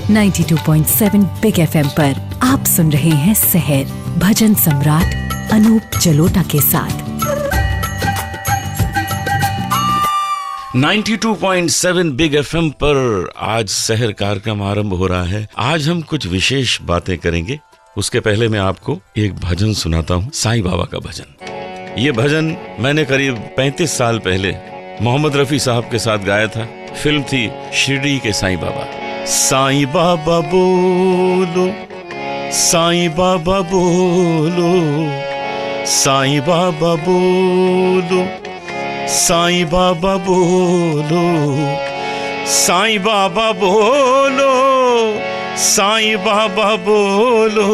92.7 big FM पर आप सुन रहे हैं सहर भजन सम्राट अनूप जलोटा के साथ। 92.7 बिग FM पर आज सहर कार्यक्रम आरंभ हो रहा है। आज हम कुछ विशेष बातें करेंगे। उसके पहले मैं आपको एक भजन सुनाता हूँ, साईं बाबा का भजन। ये भजन मैंने करीब 35 साल पहले मोहम्मद रफी साहब के साथ गाया था। फिल्म थी शिरडी के साईं बाबा। साईं बाबा बोलो, साईं बाबा बोलो, साईं बाबा बोलो, साईं बाबा बोलो, साईं बाबा बोलो, साईं बाबा बोलो।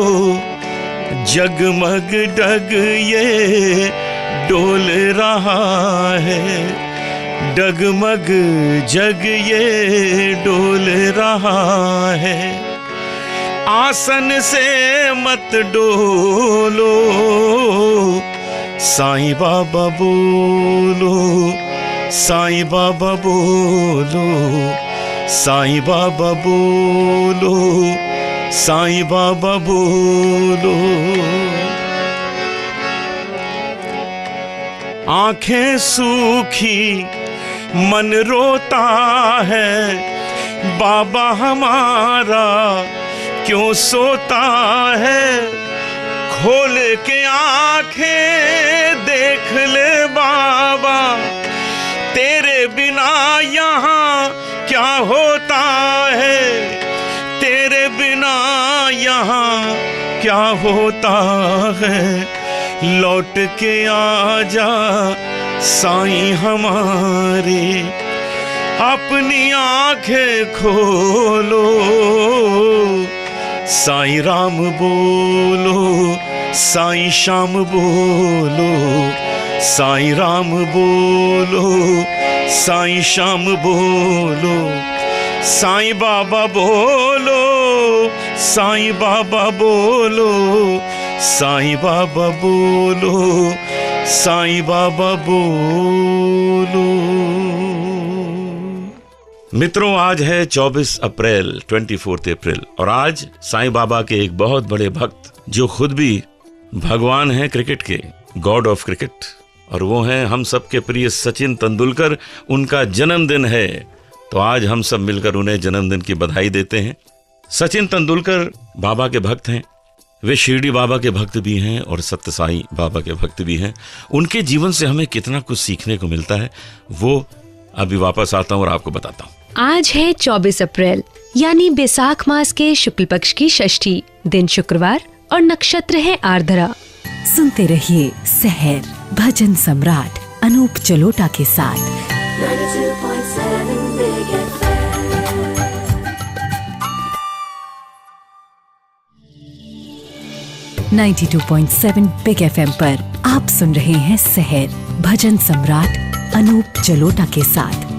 जगमग डग ये डोल रहा है, डगमग जग ये डोल रहा है। आसन से मत डोलो, साईं बाबा बोलो, साईं बाबा बोलो, साईं बाबा बोलो, साईं बाबा बोलो। आंखें सूखी मन रोता है, बाबा हमारा क्यों सोता है। खोल के आंखें देख ले बाबा, तेरे बिना यहाँ क्या होता है, तेरे बिना यहाँ क्या होता है। लौट के आजा साईं हमारे, अपनी आंखें खोलो। साईं राम बोलो, साईं श्याम बोलो, साईं राम बोलो, साईं श्याम बोलो। साईं बाबा बोलो, साईं बाबा बोलो, साईं बाबा बोलो, साईं बाबा बोलो। मित्रों, आज है 24 अप्रैल 24 अप्रैल और आज साईं बाबा के एक बहुत बड़े भक्त जो खुद भी भगवान हैं क्रिकेट के, गॉड ऑफ क्रिकेट, और वो हैं हम सबके प्रिय सचिन तेंदुलकर। उनका जन्मदिन है, तो आज हम सब मिलकर उन्हें जन्मदिन की बधाई देते हैं। सचिन तेंदुलकर बाबा के भक्त हैं। वे शिरडी बाबा के भक्त भी हैं और सत्य साईं बाबा के भक्त भी हैं। उनके जीवन से हमें कितना कुछ सीखने को मिलता है, वो अभी वापस आता हूँ और आपको बताता हूँ। आज है 24 अप्रैल यानी बैसाख मास के शुक्ल पक्ष की षष्ठी, दिन शुक्रवार और नक्षत्र है आर्द्रा। सुनते रहिए सहर भजन सम्राट अनूप जलोटा के साथ। 92.7 बिग FM पर आप सुन रहे हैं सहर भजन सम्राट अनूप जलोटा के साथ।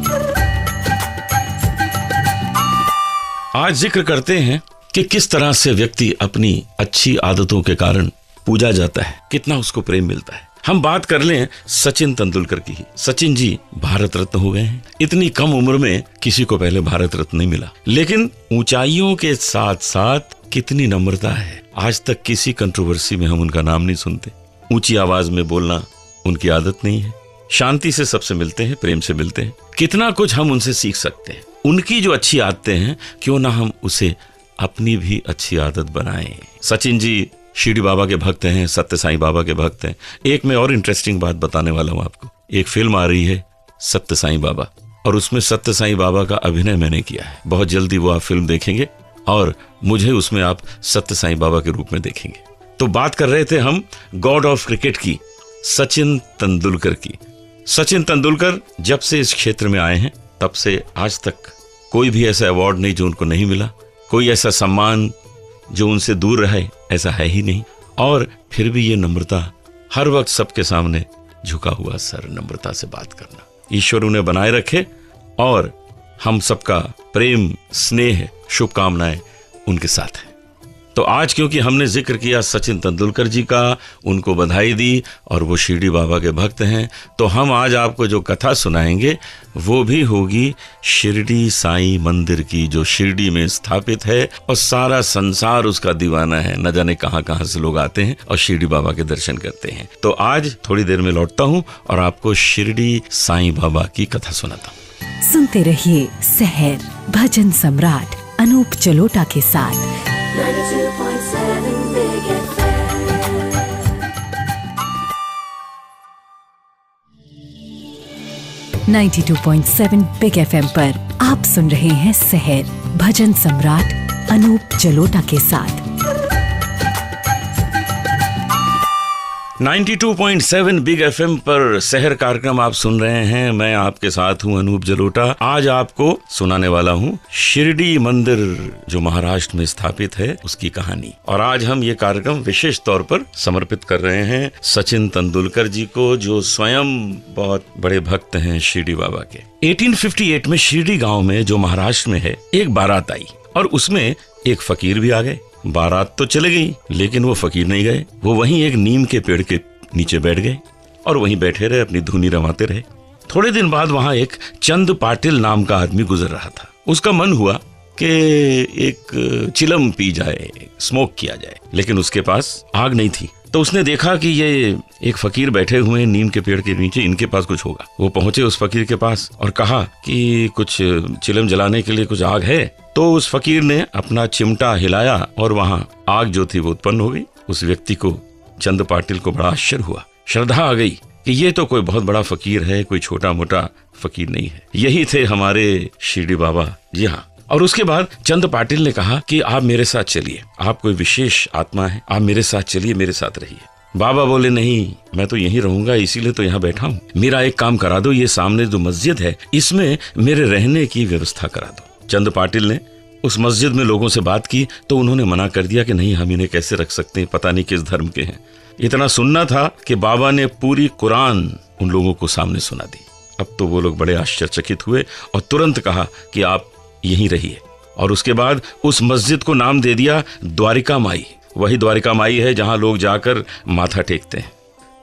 आज जिक्र करते हैं कि किस तरह से व्यक्ति अपनी अच्छी आदतों के कारण पूजा जाता है, कितना उसको प्रेम मिलता है। हम बात कर लें सचिन तेंदुलकर की ही। सचिन जी भारत रत्न हो गए हैं। इतनी कम उम्र में किसी को पहले भारत रत्न नहीं मिला, लेकिन ऊंचाइयों के साथ साथ कितनी नम्रता है। आज तक किसी कंट्रोवर्सी में हम उनका नाम नहीं सुनते। ऊंची आवाज में बोलना उनकी आदत नहीं है। शांति से सबसे मिलते हैं, प्रेम से मिलते हैं। कितना कुछ हम उनसे सीख सकते हैं। उनकी जो अच्छी आदतें हैं, क्यों ना हम उसे अपनी भी अच्छी आदत बनाएं। सचिन जी शिरडी बाबा के भक्त हैं, सत्य साईं बाबा के भक्त हैं। एक मैं और इंटरेस्टिंग बात बताने वाला हूं आपको। एक फिल्म आ रही है सत्य साईं बाबा, और उसमें सत्य साईं बाबा का अभिनय मैंने किया है। बहुत जल्दी वो आप फिल्म देखेंगे और मुझे उसमें आप सत्य साईं बाबा के रूप में देखेंगे। तो बात कर रहे थे हम गॉड ऑफ क्रिकेट की, सचिन तेंदुलकर की। सचिन तेंदुलकर जब से इस क्षेत्र में आए हैं तब से आज तक कोई भी ऐसा अवार्ड नहीं जो उनको नहीं मिला, कोई ऐसा सम्मान जो उनसे दूर रहे, ऐसा है ही नहीं। और फिर भी ये नम्रता, हर वक्त सबके सामने झुका हुआ सर, नम्रता से बात करना। ईश्वर उन्हें बनाए रखे और हम सबका प्रेम, स्नेह, शुभकामनाएं उनके साथ है। तो आज क्योंकि हमने जिक्र किया सचिन तेंदुलकर जी का, उनको बधाई दी और वो शिरडी बाबा के भक्त हैं, तो हम आज आपको जो कथा सुनाएंगे वो भी होगी शिरडी साईं मंदिर की, जो शिरडी में स्थापित है और सारा संसार उसका दीवाना है। न जाने कहां कहां से लोग आते हैं और शिरडी बाबा के दर्शन करते हैं। तो आज थोड़ी देर में लौटता हूं और आपको शिरडी साईं बाबा की कथा सुनाता हूं। सुनते रहिए सहर भजन सम्राट अनूप जलोटा के साथ 92.7 Big FM. 92.7 बिग एफएम पर आप सुन रहे हैं सहर भजन सम्राट अनूप जलोटा के साथ। 92.7 बिग एफएम पर शहर कार्यक्रम आप सुन रहे हैं। मैं आपके साथ हूं अनूप जलोटा। आज आपको सुनाने वाला हूं शिरडी मंदिर जो महाराष्ट्र में स्थापित है उसकी कहानी। और आज हम ये कार्यक्रम विशेष तौर पर समर्पित कर रहे हैं सचिन तेंदुलकर जी को, जो स्वयं बहुत बड़े भक्त हैं शिरडी बाबा के। 1858 में शिरडी गाँव में जो महाराष्ट्र में है एक बारात आई और उसमें एक फकीर भी आ गए। बारात तो चले गई लेकिन वो फकीर नहीं गए। वो वहीं एक नीम के पेड़ के नीचे बैठ गए और वहीं बैठे रहे, अपनी धुनी रमाते रहे। थोड़े दिन बाद वहां एक चंद पाटिल नाम का आदमी गुजर रहा था। उसका मन हुआ कि एक चिलम पी जाए, स्मोक किया जाए, लेकिन उसके पास आग नहीं थी। तो उसने देखा कि ये एक फकीर बैठे हुए हैं नीम के पेड़ के नीचे, इनके पास कुछ होगा। वो पहुंचे उस फकीर के पास और कहा कि कुछ चिलम जलाने के लिए कुछ आग है। तो उस फकीर ने अपना चिमटा हिलाया और वहां आग जो थी वो उत्पन्न हो गई। उस व्यक्ति को, चंद पाटिल को, बड़ा आश्चर्य हुआ, श्रद्धा आ गई कि ये तो कोई बहुत बड़ा फकीर है, कोई छोटा मोटा फकीर नहीं है। यही थे हमारे शिरडी बाबा। जी हाँ। और उसके बाद चंद पाटिल ने कहा कि आप मेरे साथ चलिए, आप कोई विशेष आत्मा है, आप मेरे साथ चलिए, मेरे साथ रहिए। बाबा बोले नहीं, मैं तो यहीं रहूंगा, इसीलिए तो यहाँ बैठा हूँ। मेरा एक काम करा दो, ये सामने जो मस्जिद है इसमें मेरे रहने की व्यवस्था करा दो। चंद पाटिल ने उस मस्जिद में लोगों से बात की तो उन्होंने मना कर दिया कि नहीं, हम इन्हें कैसे रख सकते हैं, पता नहीं किस धर्म के हैं। इतना सुनना था कि बाबा ने पूरी कुरान उन लोगों को सामने सुना दी। अब तो वो लोग बड़े आश्चर्यचकित हुए और तुरंत कहा कि आप यहीं रहिए। और उसके बाद उस मस्जिद को नाम दे दिया द्वारिका माई। वही द्वारिका माई है जहां लोग जाकर माथा टेकते हैं।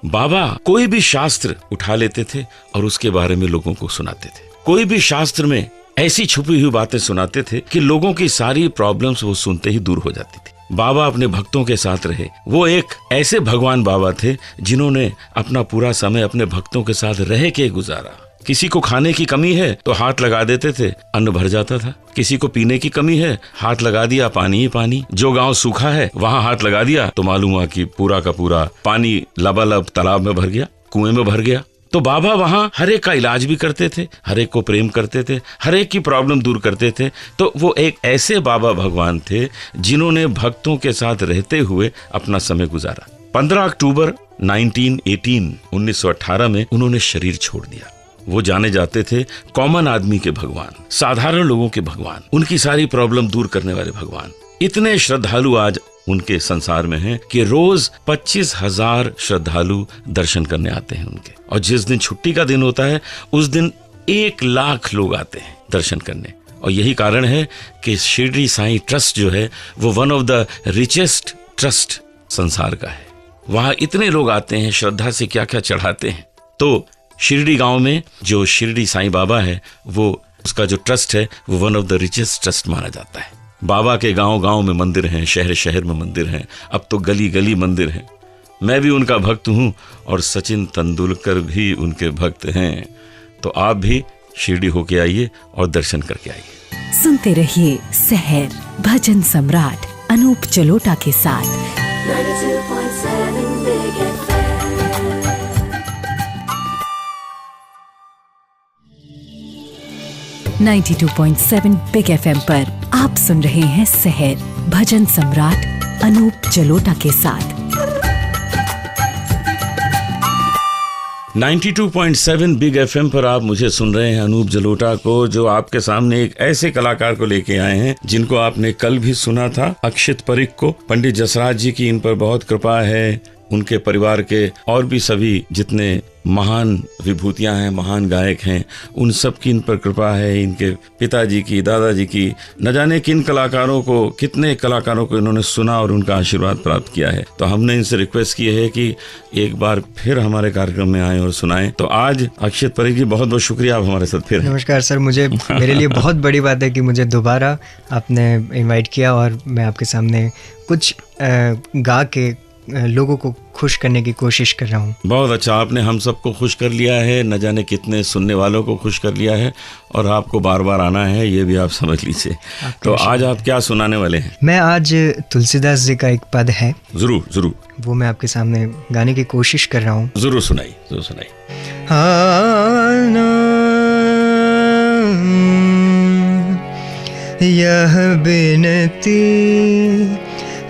बाबा कोई भी शास्त्र उठा लेते थे और उसके बारे में लोगों को सुनाते थे। कोई भी शास्त्र में ऐसी छुपी हुई बातें सुनाते थे कि लोगों की सारी प्रॉब्लम्स वो सुनते ही दूर हो जाती थी। बाबा अपने भक्तों के साथ रहे। वो एक ऐसे भगवान बाबा थे जिन्होंने अपना पूरा समय अपने भक्तों के साथ रह के गुजारा। किसी को खाने की कमी है तो हाथ लगा देते थे, अन्न भर जाता था। किसी को पीने की कमी है, हाथ लगा दिया, पानी ही पानी। जो गांव सूखा है वहां हाथ लगा दिया तो मालूम हुआ कि पूरा का पूरा पानी लबालब तालाब में भर गया, कुएं में भर गया। तो बाबा वहां हर एक का इलाज भी करते थे, हर एक को प्रेम करते थे, हर एक की प्रॉब्लम दूर करते थे। तो वो एक ऐसे बाबा भगवान थे जिन्होंने भक्तों के साथ रहते हुए अपना समय गुजारा। 15 अक्टूबर 1918 में उन्होंने शरीर छोड़ दिया। वो जाने जाते थे कॉमन आदमी के भगवान, साधारण लोगों के भगवान, उनकी सारी प्रॉब्लम दूर करने वाले भगवान। इतने श्रद्धालु आज उनके संसार में हैं कि रोज 25,000 श्रद्धालु दर्शन करने आते हैं उनके। और जिस दिन छुट्टी का दिन होता है उस दिन 1 लाख लोग आते हैं दर्शन करने। और यही कारण है कि शिरडी साईं ट्रस्ट जो है वो one of the richest trust संसार का है। वहां इतने लोग आते हैं, श्रद्धा से क्या क्या चढ़ाते हैं। तो शिरडी गांव में जो शिरडी साईं बाबा है वो उसका जो ट्रस्ट है वो one of the richest trust माना जाता है। बाबा के गांव-गांव में मंदिर हैं, शहर-शहर में मंदिर हैं, अब तो गली-गली मंदिर हैं। मैं भी उनका भक्त हूं और सचिन तेंदुलकर भी उनके भक्त हैं। तो आप भी शिरडी होके आइए और दर्शन करके आइए। सुनते रहिए सहर भजन सम्राट अनूप जलोटा के साथ। 92.7 Big FM. 92.7 बिग एफएम पर आप सुन रहे हैं सहर भजन सम्राट अनूप जलोटा के साथ। 92.7 बिग एफएम पर आप मुझे सुन रहे हैं अनूप जलोटा को, जो आपके सामने एक ऐसे कलाकार को लेके आए हैं जिनको आपने कल भी सुना था, अक्षित परीख को। पंडित जसराज जी की इन पर बहुत कृपा है। उनके परिवार के और भी सभी जितने महान विभूतियां हैं, महान गायक हैं, उन सब की इन पर कृपा है। इनके पिताजी की, दादाजी की, न जाने किन कलाकारों को, कितने कलाकारों को इन्होंने सुना और उनका आशीर्वाद प्राप्त किया है। तो हमने इनसे रिक्वेस्ट की है कि एक बार फिर हमारे कार्यक्रम में आए और सुनाएं। तो आज अक्षत परीख जी, बहुत बहुत शुक्रिया, आप हमारे साथ फिर हैं। नमस्कार सर, मेरे लिए बहुत बड़ी बात है कि मुझे दोबारा आपने इनवाइट किया और मैं आपके सामने कुछ गा के लोगों को खुश करने की कोशिश कर रहा हूँ। बहुत अच्छा, आपने हम सबको खुश कर लिया है, न जाने कितने सुनने वालों को खुश कर लिया है, और आपको बार बार आना है, ये भी आप समझ लीजिए। तो आज आप क्या सुनाने वाले हैं? मैं आज तुलसीदास जी का एक पद है, जरूर जरूर, वो मैं आपके सामने गाने की कोशिश कर रहा हूँ। जरूर सुनाइए, जरूर सुनाइए। यह बिनती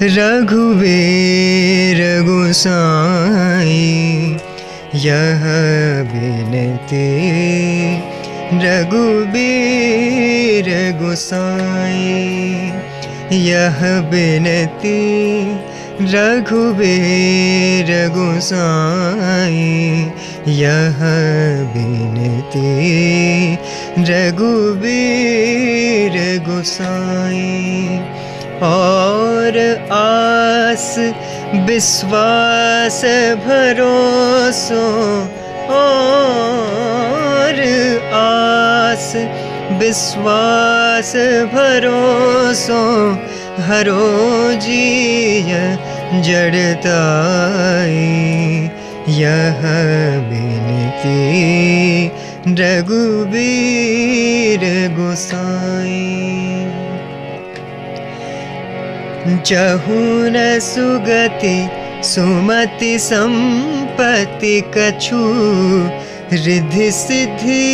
रघुवीर गोसाई, यह बिनती रघुवीर गोसाई, यह बिनती रघुवीर गोसाई, यह बिनती रघुवीर गोसाई। और आस विश्वास भरोसो, और आस विश्वास भरोसो, हरो जीय जड़ताई, यह बिनती रघुवीर गोसाई। जहु न सुगति सुमति संपत्ति कछु, रिद्धि सिद्धि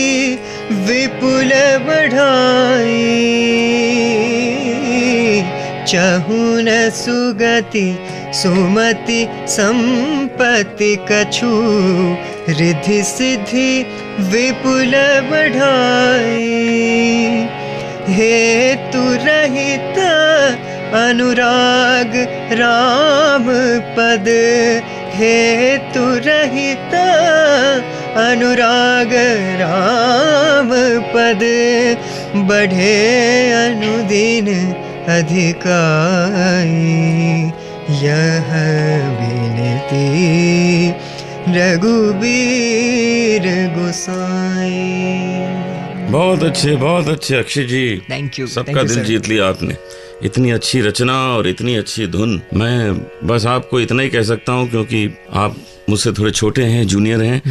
विपुल बढ़ाई, चहु न सुगति सुमति संपत्ति कछु, रिद्धि सिद्धि विपुल बढ़ाई, हेतु रहित अनुराग राम पद, हेतु रहित अनुराग राम पद, बढ़े अनुदिन अधिकाई, यह बिनती रघुवीर गोसाई। बहुत अच्छे अक्षय जी, थैंक यू। सबका दिल जीत लिया आपने। इतनी अच्छी रचना और इतनी अच्छी धुन। मैं बस आपको इतना ही कह सकता हूँ, क्योंकि आप मुझसे थोड़े छोटे हैं, जूनियर हैं,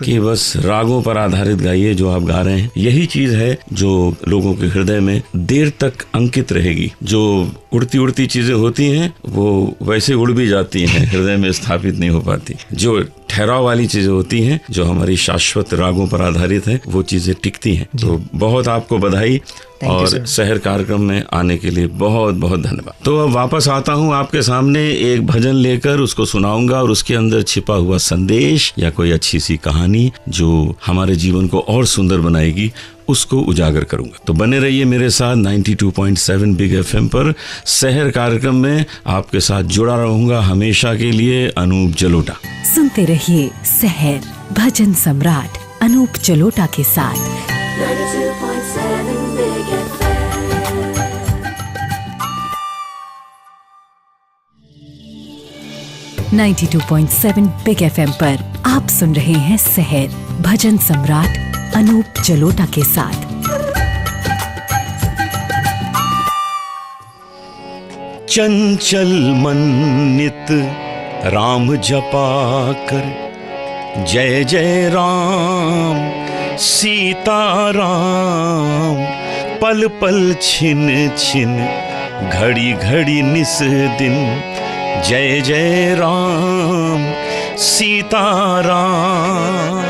कि बस रागों पर आधारित गाइए जो आप गा रहे हैं। यही चीज है जो लोगों के हृदय में देर तक अंकित रहेगी। जो उड़ती उड़ती चीजें होती हैं वो वैसे उड़ भी जाती हैं, हृदय में स्थापित नहीं हो पाती। जो ठहराव वाली चीजें होती हैं, जो हमारी शाश्वत रागों पर आधारित है, वो चीजें टिकती हैं। तो बहुत आपको बधाई और शहर कार्यक्रम में आने के लिए बहुत बहुत धन्यवाद। तो अब वापस आता हूँ आपके सामने एक भजन लेकर, उसको सुनाऊंगा और उसके अंदर छिपा हुआ संदेश या कोई अच्छी सी कहानी जो हमारे जीवन को और सुंदर बनाएगी, उसको उजागर करूंगा। तो बने रहिए मेरे साथ 92.7 बिग एफएम पर। शहर कार्यक्रम में आपके साथ जुड़ा रहूंगा हमेशा के लिए, अनूप जलोटा। सुनते रहिए शहर भजन सम्राट अनूप जलोटा के साथ 92.7 Big FM. 92.7 बिग एफएम पर आप सुन रहे हैं शहर भजन सम्राट अनूप जलोटा के साथ। चंचल मन नित राम जपा कर, जय जय राम सीता राम, पल पल छिन छिन घड़ी घड़ी निस दिन, जय जय राम सीता राम।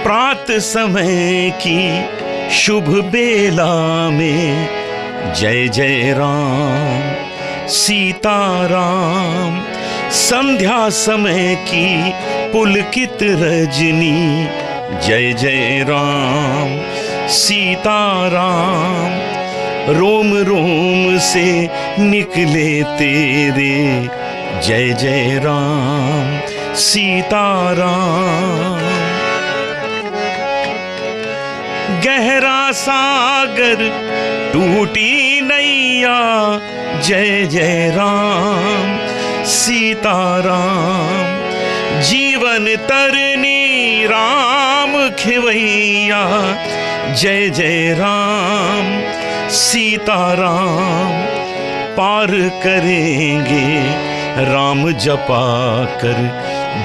प्रात समय की शुभ बेला में, जय जय राम सीता राम। संध्या समय की पुलकित रजनी, जय जय राम सीता राम। रोम रोम से निकले तेरे जय जय राम सीताराम। गहरा सागर टूटी नैया, जय जय राम सीताराम। जीवन तरनी राम खिवैया, जय जय राम सीताराम। पार करेंगे राम जपा कर,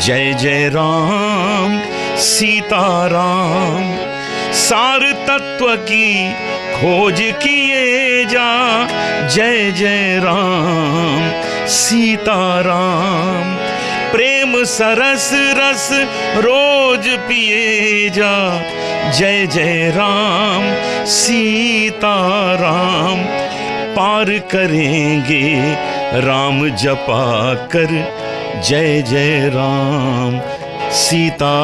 जय जय राम सीताराम। सार तत्व की खोज किए जा, जय जय राम सीताराम। प्रेम सरस रस रोज पिए जा, जय जय राम सीताराम। पार करेंगे राम जपा कर, जय जय राम सीताराम।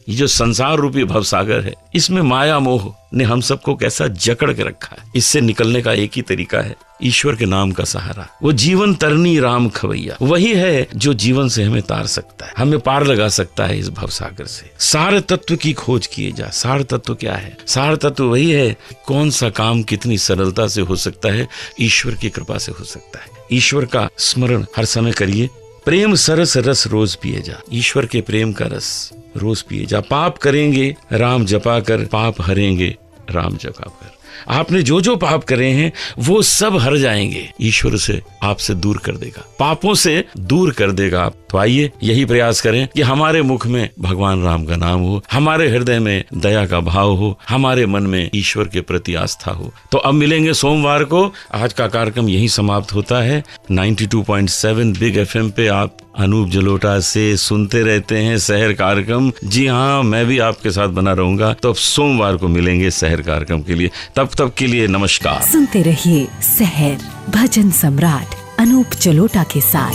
ये जो संसार रूपी भवसागर है, इसमें माया मोह ने हम सबको कैसा जकड़ के रखा है। इससे निकलने का एक ही तरीका है, ईश्वर के नाम का सहारा। वो जीवन तरनी राम खवैया, वही है जो जीवन से हमें तार सकता है, हमें पार लगा सकता है इस भवसागर से। सार तत्व की खोज किए जा। सार तत्व क्या है? सार तत्व वही है, कौन सा काम कितनी सरलता से हो सकता है, ईश्वर की कृपा से हो सकता है। ईश्वर का स्मरण हर समय करिए। प्रेम सरस रस रोज पिए जा, ईश्वर के प्रेम का रस रोज पिए जा। पाप करेंगे राम जपा कर, पाप हरेंगे राम जपा कर। आपने जो जो पाप करे हैं वो सब हर जाएंगे, ईश्वर से आपसे दूर कर देगा, पापों से दूर कर देगा आप। तो आइए यही प्रयास करें कि हमारे मुख में भगवान राम का नाम हो, हमारे हृदय में दया का भाव हो, हमारे मन में ईश्वर के प्रति आस्था हो। तो अब मिलेंगे सोमवार को। आज का कार्यक्रम यही समाप्त होता है। 92.7 बिग FM पे आप अनूप जलोटा से सुनते रहते हैं शहर कार्यक्रम। जी हाँ, मैं भी आपके साथ बना रहूंगा। तो अब सोमवार को मिलेंगे शहर कार्यक्रम के लिए। तब तक के लिए नमस्कार। सुनते रहिए शहर भजन सम्राट अनूप जलोटा के साथ।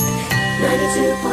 92.7